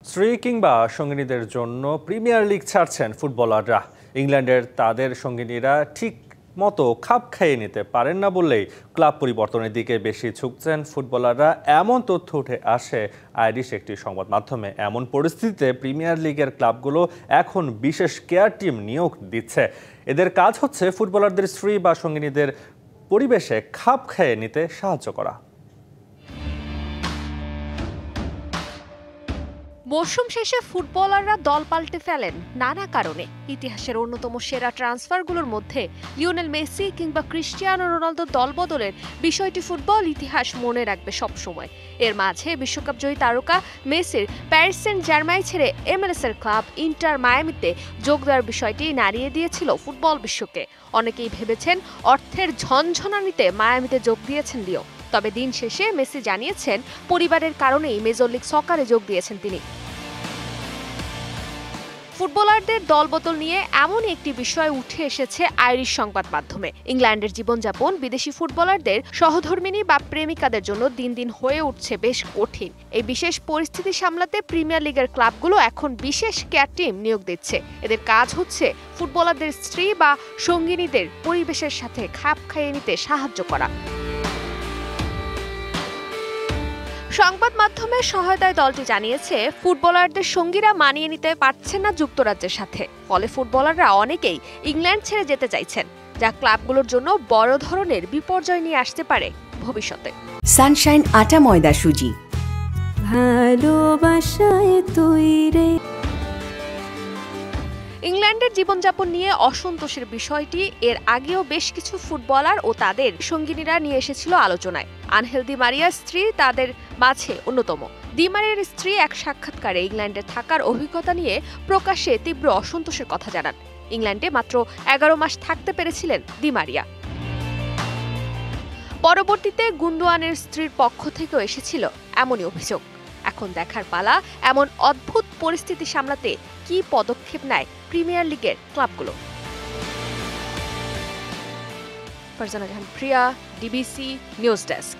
স্ত্রী কিংবা সঙ্গিনীদের জন্য প্রিমিয়ার লিগ ছাড়ছেন ফুটবলাররা। ইংল্যান্ডের তাদের সঙ্গিনীরা ঠিক মতো খাপ খাইয়ে নিতে পারেন না বললেই ক্লাব পরিবর্তনের দিকে বেশি ঝুঁকছেন ফুটবলাররা, এমন তথ্য উঠে আসে আইরিশ একটি সংবাদ মাধ্যমে। এমন পরিস্থিতিতে প্রিমিয়ার লিগের ক্লাবগুলো এখন বিশেষ কেয়ার টিম নিয়োগ দিচ্ছে। এদের কাজ হচ্ছে ফুটবলারদের স্ত্রী বা সঙ্গিনীদের পরিবেশে খাপ খাইয়ে নিতে সাহায্য করা। মৌসুম শেষে ফুটবলাররা দল পাল্টে ফেলেন নানা কারণে। ইতিহাসের অন্যতম সেরা ট্রান্সফারগুলোর মধ্যে লিওনেল মেসি কিংবা ক্রিস্টিয়ানো রোনালদো দল বদলের বিষয়টি ফুটবল ইতিহাস মনে রাখবে সবসময়। এর মাঝে বিশ্বকাপ জয়ী তারকা মেসির প্যারিস সেন্ট জার্মাই ছেড়ে MLS এর ক্লাব ইন্টার মায়ামিতে যোগ দেওয়ার বিষয়টি নাড়িয়ে দিয়েছিল ফুটবল বিশ্বকে। অনেকেই ভেবেছেন অর্থের ঝনঝনানিতে মায়ামিতে যোগ দিয়েছেন লিও। তবে দিন শেষে মেসি জানিয়েছেন পরিবারের কারণেই মেজর লিগ সকারে যোগ দিয়েছেন তিনি। ফুটবলারদের দলবদল নিয়ে এমন একটি বিষয় উঠে এসেছে আইরিশ সংবাদ মাধ্যমে। ইংল্যান্ডের জীবনযাপন বিদেশি ফুটবলারদের সহধর্মিণী বা প্রেমিকাদের জন্য দিন দিন হয়ে উঠছে বেশ কঠিন। এই বিশেষ পরিস্থিতি সামলাতে প্রিমিয়ার লিগের ক্লাবগুলো এখন বিশেষ কেয়ার টিম নিয়োগ দিচ্ছে। এদের কাজ হচ্ছে ফুটবলারদের স্ত্রী বা সঙ্গিনীদের পরিবেশের সাথে খাপ খাইয়ে নিতে সাহায্য করা। সংবাদ মাধ্যমের সহায়তায় দলটি জানিয়েছে, ফুটবলারদের সঙ্গীরা মানিয়ে নিতে পারছেন না যুক্তরাজ্যের সাথে। ফলে ফুটবলাররা অনেকেই ইংল্যান্ড ছেড়ে যেতে চাইছেন, যা ক্লাবগুলোর জন্য বড় ধরনের বিপর্যয় নিয়ে আসতে পারে ভবিষ্যতে। সানশাইন আটা ময়দা সুজি, ভালোবাসায় তৈরি। ইংল্যান্ডের জীবনযাপন নিয়ে অসন্তোষের বিষয়টি এর আগেও বেশ কিছু ফুটবলার ও তাদের সঙ্গিনীরা নিয়ে এসেছিল আলোচনায়। আনহেল দি মারিয়ার স্ত্রী তাদের মাঝে অন্যতম। দি মারিয়ার স্ত্রী এক সাক্ষাৎকারে ইংল্যান্ডে থাকার অভিজ্ঞতা নিয়ে প্রকাশ্যে তীব্র অসন্তোষের কথা জানান। ইংল্যান্ডে মাত্র 11 মাস থাকতে পেরেছিলেন দি মারিয়া। পরবর্তীতে গুন্দোয়ানের স্ত্রীর পক্ষ থেকেও এসেছিল এমনই অভিযোগ। এখন দেখার পালা এমন অদ্ভুত পরিস্থিতি সামলাতে কি পদক্ষেপ নেয় প্রিমিয়ার লিগের ক্লাবগুলো। ফারজানা জাহান প্রিয়া, ডিবিসি নিউজ ডেস্ক।